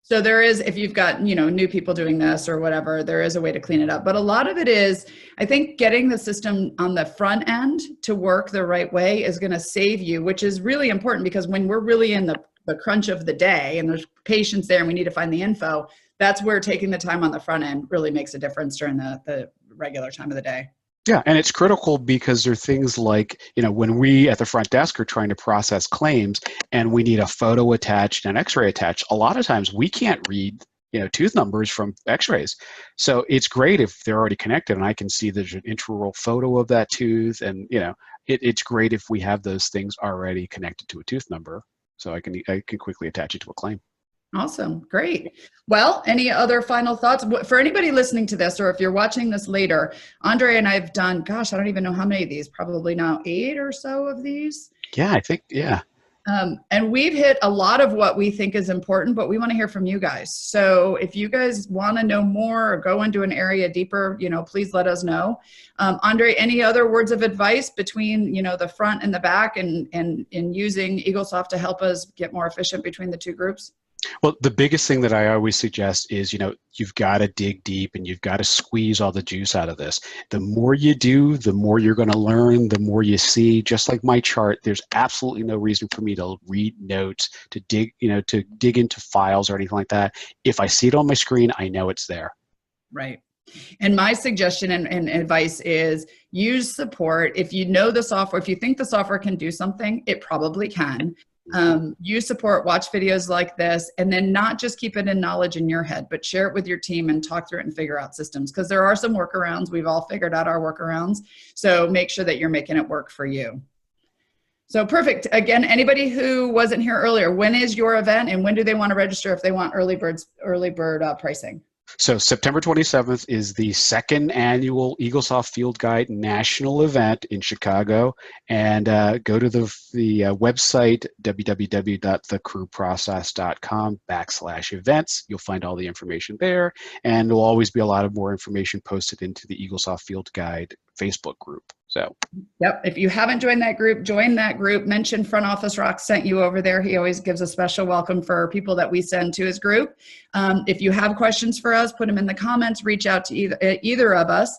So there is, if you've got, new people doing this or whatever, there is a way to clean it up. But a lot of it is, I think getting the system on the front end to work the right way is going to save you, which is really important, because when we're really in the crunch of the day and there's patients there and we need to find the info, that's where taking the time on the front end really makes a difference during the regular time of the day. Yeah, and it's critical because there are things like, when we at the front desk are trying to process claims and we need a photo attached and an x-ray attached, a lot of times we can't read, tooth numbers from x-rays. So it's great if they're already connected and I can see there's an intraoral photo of that tooth, and, it's great if we have those things already connected to a tooth number, so I can quickly attach it to a claim. Awesome. Great. Well, any other final thoughts for anybody listening to this, or if you're watching this later? Andre and I have done, gosh, I don't even know how many of these, probably now 8 or so of these. Yeah, I think, yeah. And we've hit a lot of what we think is important, but we want to hear from you guys. So if you guys want to know more or go into an area deeper, please let us know. Andre, any other words of advice between, the front and the back and using Eaglesoft to help us get more efficient between the two groups? Well, the biggest thing that I always suggest is, you've got to dig deep and you've got to squeeze all the juice out of this. The more you do, the more you're going to learn, the more you see. Just like my chart, there's absolutely no reason for me to read notes, to dig into files or anything like that. If I see it on my screen, I know it's there. Right. And my suggestion and advice is use support. If you know the software, if you think the software can do something, it probably can. Use support, watch videos like this, and then not just keep it in knowledge in your head, but share it with your team and talk through it and figure out systems, because there are some workarounds. We've all figured out our workarounds. So make sure that you're making it work for you. So perfect. Again, anybody who wasn't here earlier, when is your event and when do they want to register if they want early bird pricing? So September 27th is the second annual Eaglesoft Field Guide national event in Chicago, and go to the website www.thecrewprocess.com/events. You'll find all the information there, and there'll always be a lot of more information posted into the Eaglesoft Field Guide Facebook group. So, yep. If you haven't joined that group, join that group. Mention Front Office Rock sent you over there. He always gives a special welcome for people that we send to his group. If you have questions for us, put them in the comments. Reach out to either of us.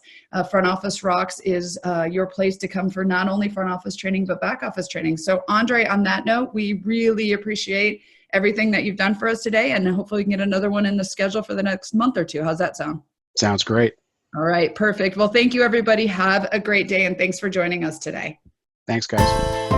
Front Office Rocks is your place to come for not only front office training, but back office training. So Andre, on that note, we really appreciate everything that you've done for us today, and hopefully we can get another one in the schedule for the next month or two. How's that sound? Sounds great. All right, perfect. Well, thank you, everybody. Have a great day, and thanks for joining us today. Thanks, guys.